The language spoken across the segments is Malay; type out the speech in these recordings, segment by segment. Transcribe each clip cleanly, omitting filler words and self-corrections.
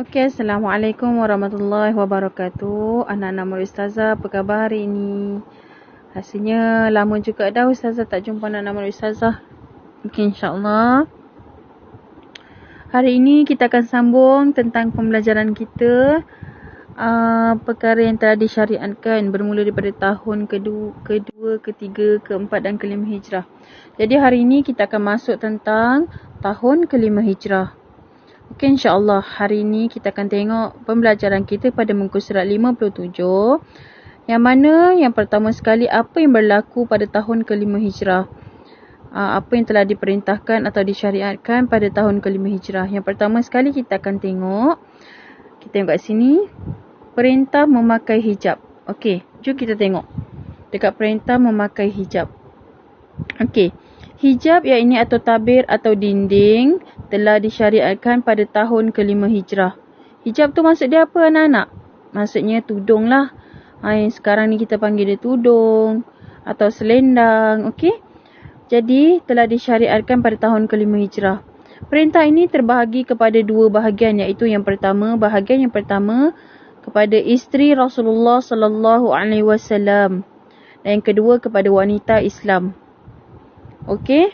Okey, Assalamualaikum warahmatullahi wabarakatuh. Anak-anak murid Ustazah, apa khabar hari ini? Rasanya lama juga dah Ustazah tak jumpa anak-anak murid Ustazah. Okey, insyaAllah. Hari ini kita akan sambung tentang pembelajaran kita. Perkara yang telah disyariatkan bermula daripada tahun kedua, ketiga, keempat dan kelima hijrah. Jadi hari ini kita akan masuk tentang tahun kelima hijrah. Okey, insyaAllah hari ini kita akan tengok pembelajaran kita pada muka surat 57. Yang mana yang pertama sekali apa yang berlaku pada tahun kelima hijrah. Apa yang telah diperintahkan atau disyariatkan pada tahun kelima hijrah. Yang pertama sekali kita akan tengok. Kita tengok kat sini. Perintah memakai hijab. Okey, jom kita tengok. Dekat perintah memakai hijab. Okey. Hijab yang ini atau tabir atau dinding telah disyariatkan pada tahun kelima hijrah. Hijab tu maksud dia apa anak-anak? Maksudnya tudung lah. Yang sekarang ni kita panggil dia tudung atau selendang. Okey. Jadi telah disyariatkan pada tahun kelima hijrah. Perintah ini terbahagi kepada dua bahagian, iaitu bahagian yang pertama kepada isteri Rasulullah sallallahu alaihi wasallam dan yang kedua kepada wanita Islam. Okey.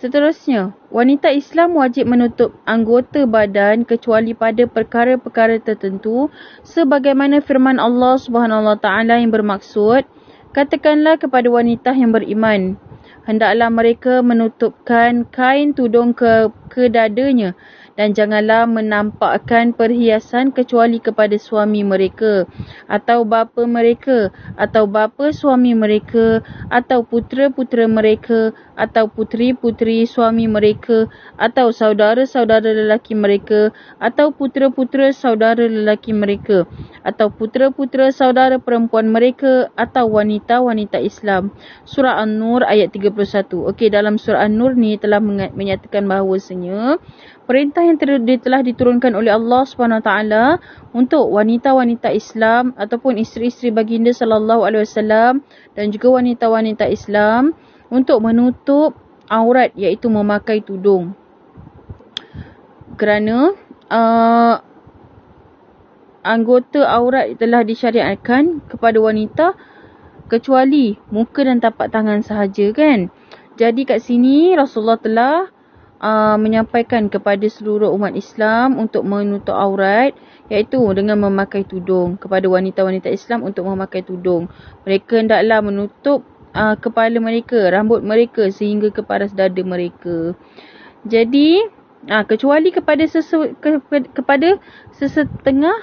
Seterusnya, wanita Islam wajib menutup anggota badan kecuali pada perkara-perkara tertentu sebagaimana firman Allah Subhanahu Wa Taala yang bermaksud, katakanlah kepada wanita yang beriman, hendaklah mereka menutupkan kain tudung ke dadanya dan janganlah menampakkan perhiasan kecuali kepada suami mereka atau bapa mereka atau bapa suami mereka atau putera-putera mereka atau puteri-puteri suami mereka atau saudara-saudara lelaki mereka atau putera-putera saudara lelaki mereka atau putera-putera saudara perempuan mereka atau wanita-wanita Islam. Surah An-Nur ayat 31. Okey, dalam surah An-Nur ni telah menyatakan bahawasanya perintah yang telah diturunkan oleh Allah SWT untuk wanita-wanita Islam ataupun isteri-isteri baginda sallallahu alaihi wasallam dan juga wanita-wanita Islam untuk menutup aurat, iaitu memakai tudung. Kerana anggota aurat telah disyariatkan kepada wanita kecuali muka dan tapak tangan sahaja, kan? Jadi kat sini Rasulullah telah menyampaikan kepada seluruh umat Islam untuk menutup aurat, iaitu dengan memakai tudung. Kepada wanita-wanita Islam untuk memakai tudung. Mereka hendaklah menutup kepala mereka, rambut mereka sehingga ke paras dada mereka. Jadi kecuali kepada sesetengah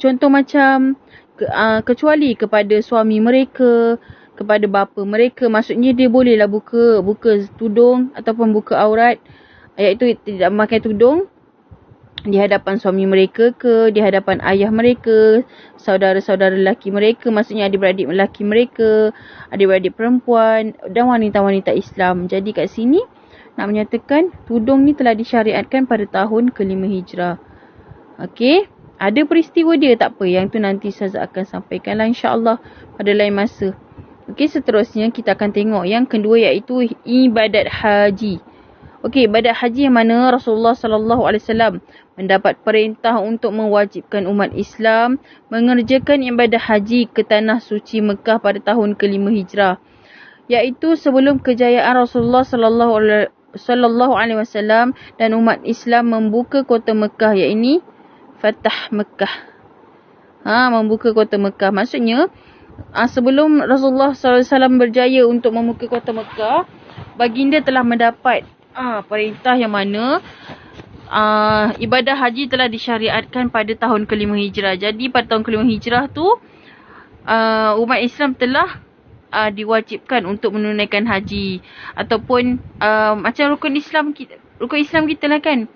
contoh macam kecuali kepada suami mereka, kepada bapa mereka, maksudnya dia bolehlah buka tudung ataupun buka aurat, iaitu tidak memakai tudung di hadapan suami mereka ke, di hadapan ayah mereka, saudara-saudara lelaki mereka, maksudnya adik-beradik lelaki mereka, adik-beradik perempuan dan wanita-wanita Islam. Jadi kat sini nak menyatakan tudung ni telah disyariatkan pada tahun kelima hijrah. Okey, ada peristiwa dia, tak apa, yang tu nanti saya akan sampaikanlah insya-Allah pada lain masa. Okey, seterusnya kita akan tengok yang kedua, iaitu ibadat haji. Okey, ibadat haji yang mana Rasulullah sallallahu alaihi wasallam mendapat perintah untuk mewajibkan umat Islam mengerjakan ibadah haji ke tanah suci Mekah pada tahun kelima hijrah, iaitu sebelum kejayaan Rasulullah sallallahu alaihi wasallam dan umat Islam membuka kota Mekah, iaitu Fatah Mekah. Membuka kota Mekah. Maksudnya sebelum Rasulullah SAW berjaya untuk membuka kota Mekah, baginda telah mendapat perintah yang mana ibadah haji telah disyariatkan pada tahun kelima hijrah. Jadi pada tahun kelima hijrah tu umat Islam telah diwajibkan untuk menunaikan haji ataupun macam rukun Islam kita lah, kan,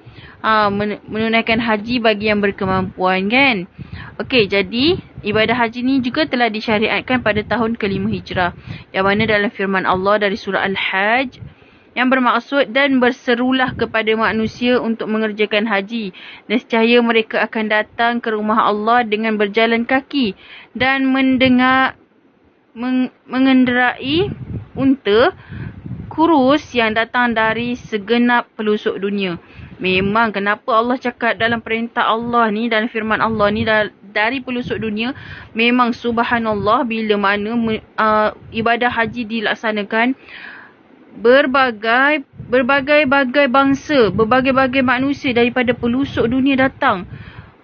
menunaikan haji bagi yang berkemampuan, kan. Okey, jadi ibadah haji ni juga telah disyariatkan pada tahun kelima hijrah, yang mana dalam firman Allah dari surah Al-Hajj yang bermaksud, dan berserulah kepada manusia untuk mengerjakan haji, nescaya mereka akan datang ke rumah Allah dengan berjalan kaki dan mengendarai unta, kurus yang datang dari segenap pelosok dunia. Memang kenapa Allah cakap dalam perintah Allah ni, dalam firman Allah ni, dari pelosok dunia, memang subhanallah bila mana ibadah haji dilaksanakan, berbagai bangsa, berbagai manusia daripada pelosok dunia datang.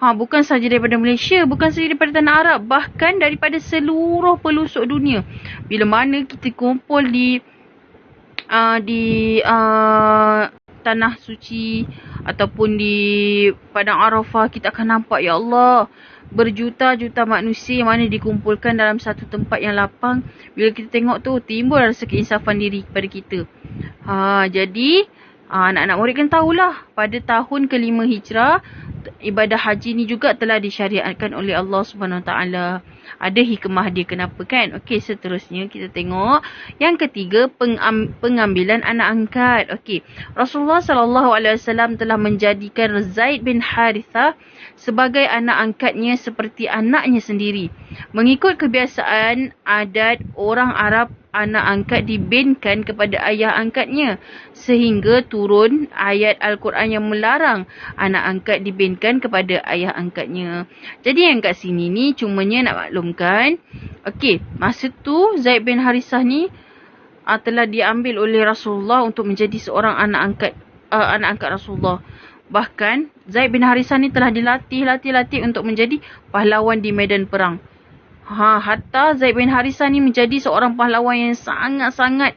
Bukan sahaja daripada Malaysia, bukan sahaja daripada tanah Arab, bahkan daripada seluruh pelosok dunia. Bila mana kita kumpul di tanah suci ataupun di padang Arafah, kita akan nampak, ya Allah, berjuta-juta manusia yang mana dikumpulkan dalam satu tempat yang lapang. Bila kita tengok tu, timbul rasa keinsafan diri kepada kita. Jadi anak-anak murid kan tahulah, pada tahun ke-5 Hijrah, ibadah haji ni juga telah disyariatkan oleh Allah Subhanahu Wa Taala. Ada hikmah dia kenapa kan? Okey, seterusnya kita tengok yang ketiga, pengambilan anak angkat. Okey, Rasulullah sallallahu alaihi wasallam telah menjadikan Zaid bin Harithah sebagai anak angkatnya seperti anaknya sendiri. Mengikut kebiasaan adat orang Arab, anak angkat dibinkan kepada ayah angkatnya, sehingga turun ayat Al-Quran yang melarang anak angkat dibinkan kepada ayah angkatnya. Jadi yang kat sini ni cumanya nak maklumkan, okey, masa tu Zaid bin Harithah ni telah diambil oleh Rasulullah untuk menjadi seorang anak angkat Rasulullah. Bahkan Zaid bin Harithah ni telah dilatih untuk menjadi pahlawan di medan perang. Hatta Zaid bin Harithah ni menjadi seorang pahlawan yang sangat-sangat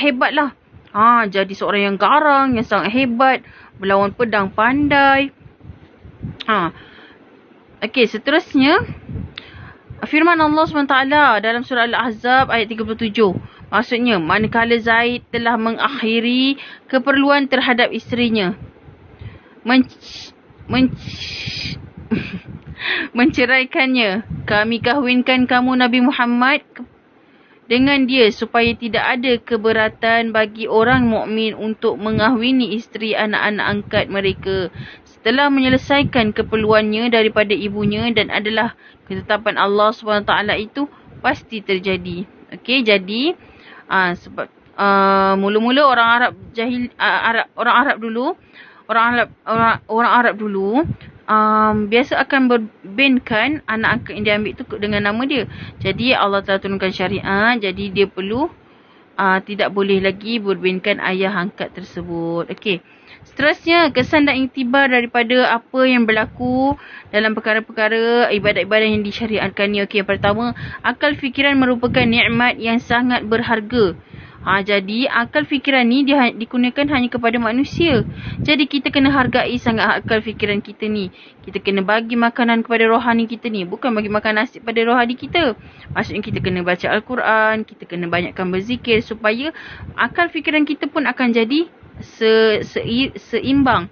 hebat lah. Jadi seorang yang garang, yang sangat hebat, berlawan pedang pandai. Okey, seterusnya firman Allah SWT dalam surah Al-Ahzab ayat 37. Maksudnya, manakala Zaid telah mengakhiri keperluan terhadap isterinya, menceraikannya, kami kahwinkan kamu Nabi Muhammad dengan dia supaya tidak ada keberatan bagi orang mukmin untuk mengahwini isteri anak-anak angkat mereka setelah menyelesaikan keperluannya daripada ibunya, dan adalah ketetapan Allah SWT itu pasti terjadi. Okey, jadi sebab mula-mula orang Arab dulu biasa akan berbinkan anak angkat yang diambil tu dengan nama dia. Jadi Allah telah turunkan syariat, jadi dia perlu tidak boleh lagi berbinkan ayah angkat tersebut. Okey. Seterusnya, kesan dan iktibar daripada apa yang berlaku dalam perkara-perkara ibadat-ibadat yang disyariatkan ni. Okey, yang pertama, akal fikiran merupakan nikmat yang sangat berharga. Jadi akal fikiran ni digunakan hanya kepada manusia. Jadi kita kena hargai sangat akal fikiran kita ni. Kita kena bagi makanan kepada rohani kita ni, bukan bagi makan nasi pada rohani kita. Maksudnya kita kena baca Al-Quran, kita kena banyakkan berzikir supaya akal fikiran kita pun akan jadi seimbang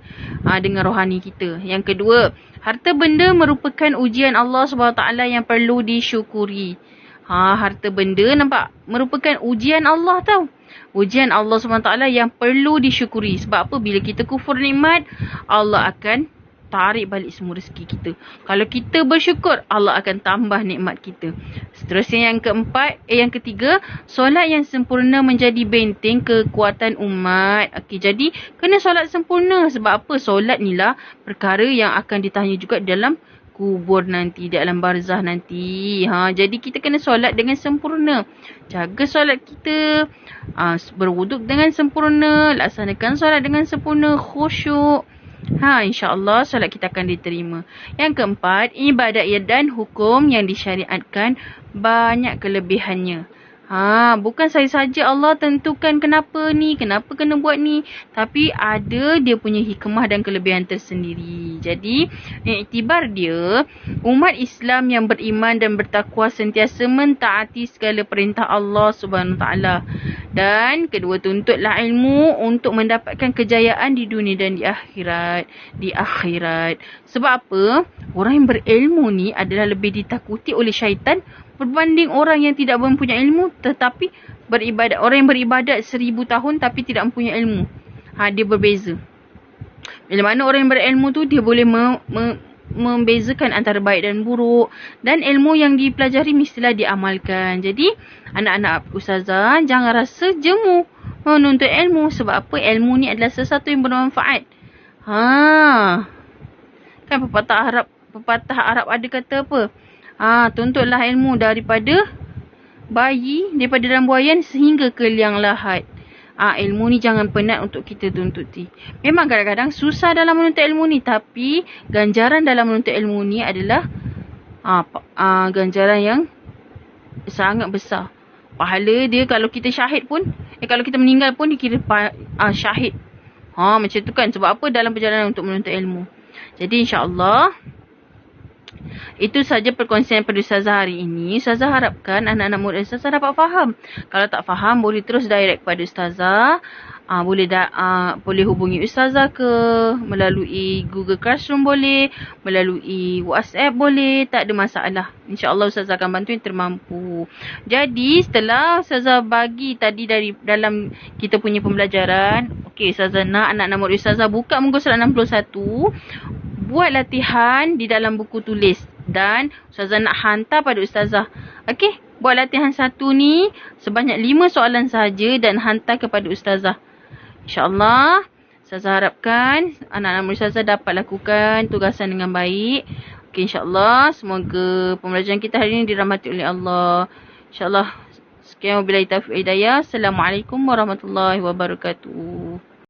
dengan rohani kita. Yang kedua, harta benda merupakan ujian Allah SWT yang perlu disyukuri. Harta benda nampak merupakan ujian Allah tau. Ujian Allah SWT yang perlu disyukuri. Sebab apa? Bila kita kufur nikmat, Allah akan tarik balik semua rezeki kita. Kalau kita bersyukur, Allah akan tambah nikmat kita. Seterusnya yang ketiga, solat yang sempurna menjadi benteng kekuatan umat. Okey, jadi kena solat sempurna. Sebab apa? Solat ni lah perkara yang akan ditanya juga dalam kubur nanti, dalam barzah nanti. Jadi kita kena solat dengan sempurna. Jaga solat kita, berwuduk dengan sempurna, laksanakan solat dengan sempurna, khusyuk. InsyaAllah solat kita akan diterima. Yang keempat, ibadat dan hukum yang disyariatkan banyak kelebihannya. Bukan saja Allah tentukan kenapa kena buat ni, tapi ada dia punya hikmah dan kelebihan tersendiri. Jadi, iktibar dia, umat Islam yang beriman dan bertakwa sentiasa mentaati segala perintah Allah Subhanahu Taala. Dan kedua, tuntutlah ilmu untuk mendapatkan kejayaan di dunia dan di akhirat. Sebab apa? Orang yang berilmu ni adalah lebih ditakuti oleh syaitan berbanding orang yang tidak mempunyai ilmu tetapi beribadat. Orang yang beribadat 1000 tahun tapi tidak mempunyai ilmu. Dia berbeza. Bila mana orang yang berilmu tu dia boleh membezakan antara baik dan buruk. Dan ilmu yang dipelajari mestilah diamalkan. Jadi, anak-anak ustazah jangan rasa jemu menuntut ilmu. Sebab apa? Ilmu ni adalah sesuatu yang bermanfaat. Kan pepatah Arab ada kata apa? Tuntutlah ilmu daripada bayi, daripada dalam buayan sehingga ke liang lahat. Ilmu ni jangan penat untuk kita tuntuti. Memang kadang-kadang susah dalam menuntut ilmu ni, tapi ganjaran dalam menuntut ilmu ni adalah ganjaran yang sangat besar. Pahala dia kalau kita syahid pun, kalau kita meninggal pun dikira syahid. Macam tu kan. Sebab apa? Dalam perjalanan untuk menuntut ilmu. Jadi insya-Allah itu saja perkongsian pada Ustazah hari ini. Ustazah harapkan anak-anak murid Ustazah dapat faham. Kalau tak faham, boleh terus direct kepada Ustazah. Boleh hubungi Ustazah ke melalui Google Classroom boleh, melalui WhatsApp boleh, tak ada masalah. InsyaAllah Ustazah akan bantu yang termampu. Jadi setelah Ustazah bagi tadi dalam kita punya pembelajaran, okey, Ustazah nak anak-anak murid Ustazah buka muka surat 61, buat latihan di dalam buku tulis dan Ustazah nak hantar pada Ustazah. Okey, buat latihan satu ni sebanyak 5 soalan saja dan hantar kepada Ustazah. InsyaAllah, Ustazah harapkan anak-anak murid Ustazah dapat lakukan tugasan dengan baik. Okey, insyaAllah semoga pembelajaran kita hari ini dirahmati oleh Allah. InsyaAllah, sekian wabillahi taufiq wal hidayah. Assalamualaikum warahmatullahi wabarakatuh.